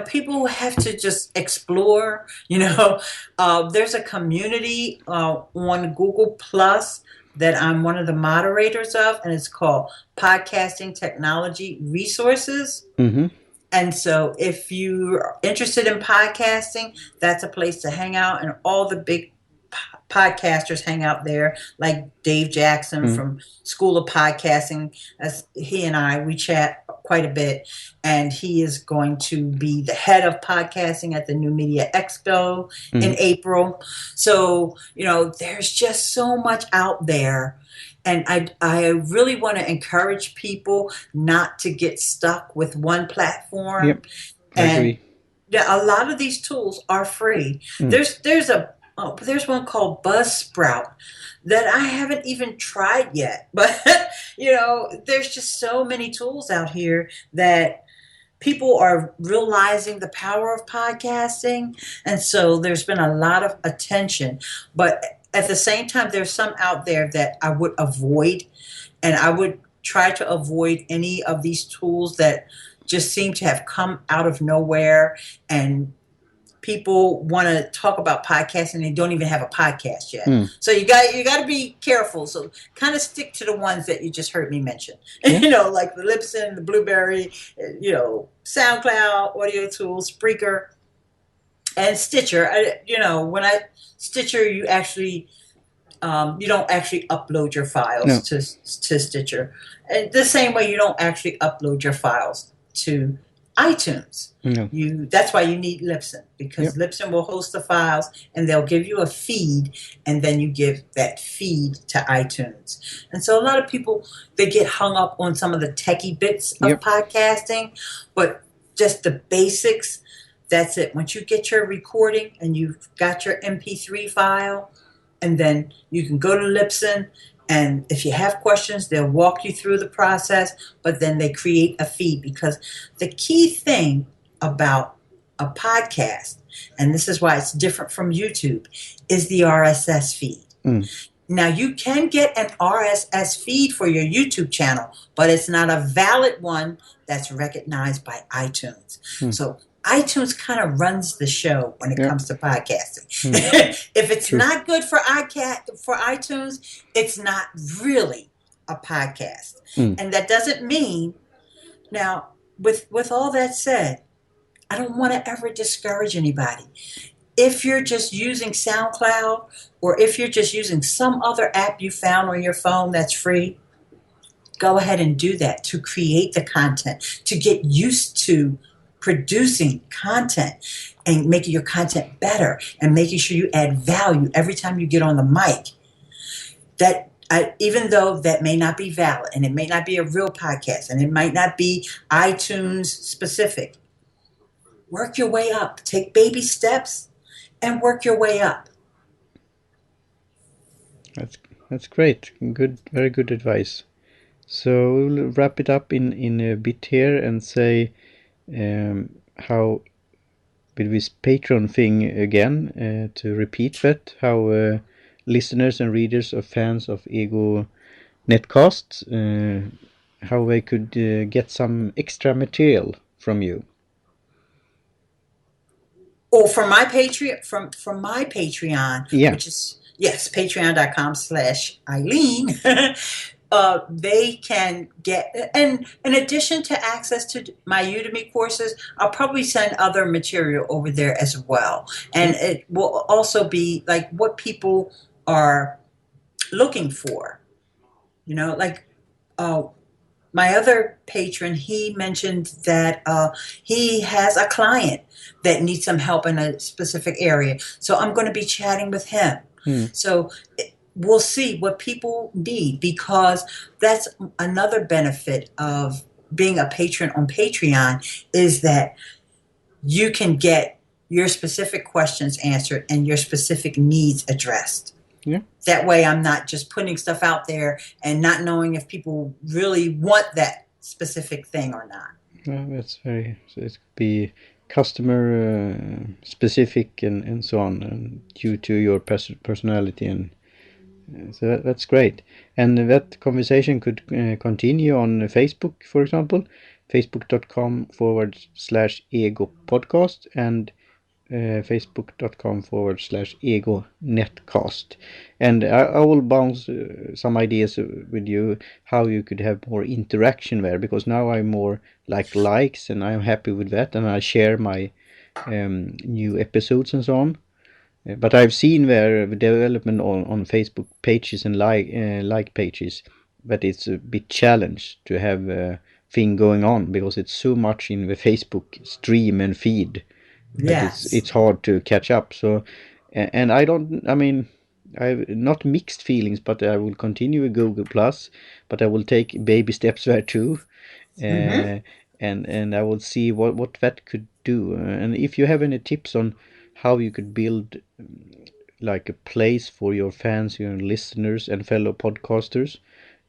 people have to just explore. There's a community on Google Plus that I'm one of the moderators of, and it's called Podcasting Technology Resources. Mm-hmm. And so if you're interested in podcasting, that's a place to hang out, and all the big podcasters hang out there, like Dave Jackson from School of Podcasting. As he and we chat quite a bit, and he is going to be the head of podcasting at the New Media Expo in April. So, there's just so much out there. And I really want to encourage people not to get stuck with one platform. Yep. I agree. A lot of these tools are free. There's one called Buzzsprout that I haven't even tried yet. But, there's just so many tools out here that people are realizing the power of podcasting, and so there's been a lot of attention. But at the same time, there's some out there that I would avoid, and I would try to avoid any of these tools that just seem to have come out of nowhere, and people want to talk about podcasting and they don't even have a podcast yet. So you got to be careful. So kind of stick to the ones that you just heard me mention. Yeah. Like the Libsyn, the Blueberry, SoundCloud, Audio Tools, Spreaker, and Stitcher. When Stitcher, you actually you don't actually upload your files to Stitcher. And the same way you don't actually upload your files to iTunes. No. That's why you need Libsyn, because Libsyn will host the files and they'll give you a feed, and then you give that feed to iTunes. And so a lot of people, they get hung up on some of the techie bits of podcasting, but just the basics, that's it. Once you get your recording and you've got your MP3 file, and then you can go to Libsyn, and if you have questions, they'll walk you through the process, but then they create a feed, because the key thing about a podcast, and this is why it's different from YouTube, is the RSS feed. Now, you can get an RSS feed for your YouTube channel, but it's not a valid one that's recognized by iTunes. So iTunes kind of runs the show when it comes to podcasting. If it's not good for iTunes, it's not really a podcast. And that doesn't mean, now, with all that said, I don't want to ever discourage anybody. If you're just using SoundCloud, or if you're just using some other app you found on your phone that's free, go ahead and do that to create the content, to get used to producing content and making your content better and making sure you add value every time you get on the mic. Even though that may not be valid, and it may not be a real podcast, and it might not be iTunes specific, work your way up. Take baby steps and work your way up. That's great. Good, very good advice. So we'll wrap it up in a bit here and say how, with this Patreon thing again, to repeat that, how listeners and readers or fans of EGO NetCast, how they could get some extra material from you. Or from my Patreon, from my Patreon, which is patreon.com/Ileane. They can get, and in addition to access to my Udemy courses, I'll probably send other material over there as well. And it will also be like what people are looking for. My other patron, he mentioned that he has a client that needs some help in a specific area. So I'm going to be chatting with him. So we'll see what people need, because that's another benefit of being a patron on Patreon, is that you can get your specific questions answered and your specific needs addressed. That way I'm not just putting stuff out there and not knowing if people really want that specific thing or not. That's very, so it could be customer specific and so on, and due to your personality, and so that's great. And that conversation could continue on Facebook, for example, facebook.com/EGO podcast, and facebook.com/EGO NetCast. And I will bounce some ideas with you how you could have more interaction there, because now I'm more like likes, and I'm happy with that, and I share my new episodes and so on. But I've seen their development on Facebook pages and like pages, but it's a bit challenge to have a thing going on, because it's so much in the Facebook stream and feed. Yes. It's hard to catch up. So, and I've not mixed feelings, but I will continue with Google Plus, but I will take baby steps there too. And I will see what that could do. And if you have any tips on how you could build like a place for your fans, your listeners and fellow podcasters,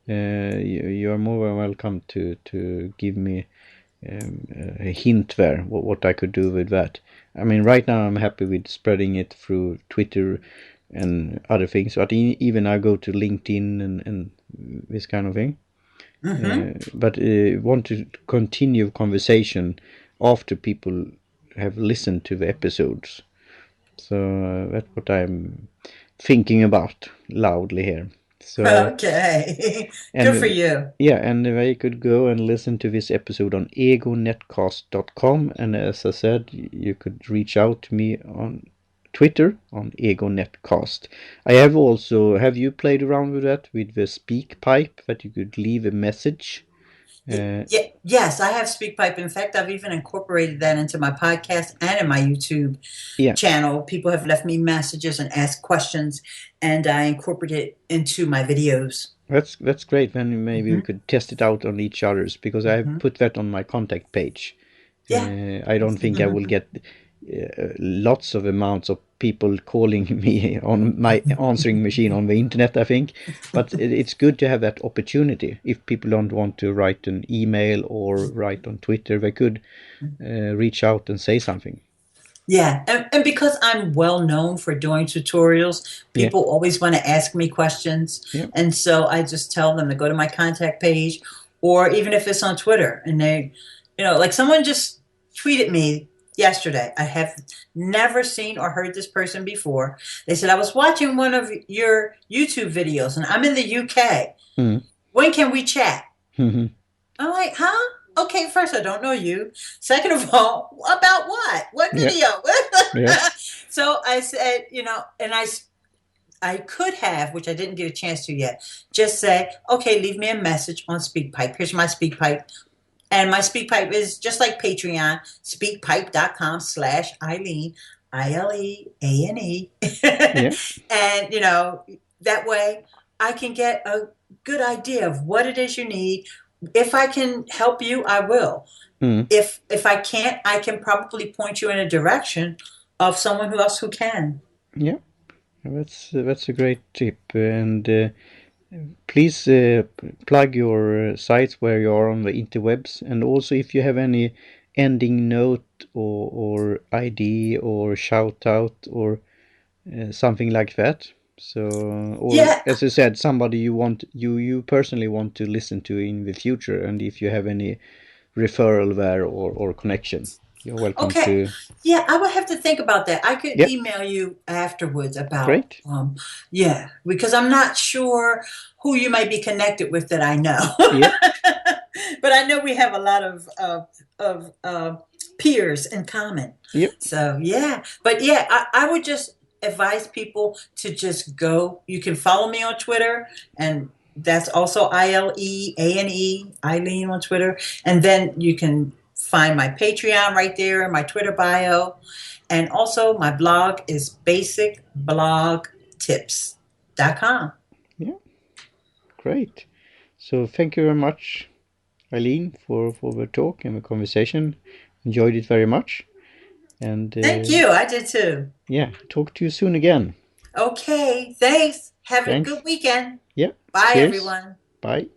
you are more than welcome to give me a hint there what I could do with that. I mean, right now I'm happy with spreading it through Twitter and other things, but even I go to LinkedIn and this kind of thing. But want to continue conversation after people have listened to the episodes. So that's what I'm thinking about loudly here. So Okay. and Good for you. yeah, and they could go and listen to this episode on egonetcast.com, and as I said, you could reach out to me on Twitter on EGO NetCast. Have you played around with that, with the speak pipe that you could leave a message? Yes, I have SpeakPipe. In fact, I've even incorporated that into my podcast and in my YouTube channel. People have left me messages and asked questions, and I incorporate it into my videos. That's great. Then maybe we could test it out on each other's, because I put that on my contact page. Yeah. I don't think I will get lots of amounts of people calling me on my answering machine on the internet, I think. But it's good to have that opportunity. If people don't want to write an email or write on Twitter, they could reach out and say something. Yeah, and because I'm well known for doing tutorials, people always want to ask me questions. And so I just tell them to go to my contact page, or even if it's on Twitter, and they, like someone just tweeted me yesterday. I have never seen or heard this person before. They said, I was watching one of your YouTube videos and I'm in the UK. When can we chat? I'm like, huh? Okay, first, I don't know you. Second of all, about what? What video? So I said, and I could have, which I didn't get a chance to yet, just say, okay, leave me a message on SpeakPipe. Here's my SpeakPipe. And my SpeakPipe is just like Patreon, speakpipe.com/Ileane, ILEANE. And, that way I can get a good idea of what it is you need. If I can help you, I will. If I can't, I can probably point you in a direction of someone else who can. Yeah, that's a great tip. And please plug your sites where you are on the interwebs, and also if you have any ending note or ID or shout out or something like that. So, or as I said, somebody you personally want to listen to in the future, and if you have any referral there or connection, you're welcome to. Yeah, I would have to think about that. I could email you afterwards about. Great. Because I'm not sure who you might be connected with that I know. But I know we have a lot of peers in common. So but I would just advise people to just go. You can follow me on Twitter, and that's also ILEANE, Ileane on Twitter. And then you can find my Patreon right there, my Twitter bio. And also my blog is basicblogtips.com. Yeah. Great. So thank you very much, Ileane, for the talk and the conversation. Enjoyed it very much. And thank you. I did too. Yeah. Talk to you soon again. Okay. Thanks. Have a good weekend. Yeah. Bye, everyone. Bye.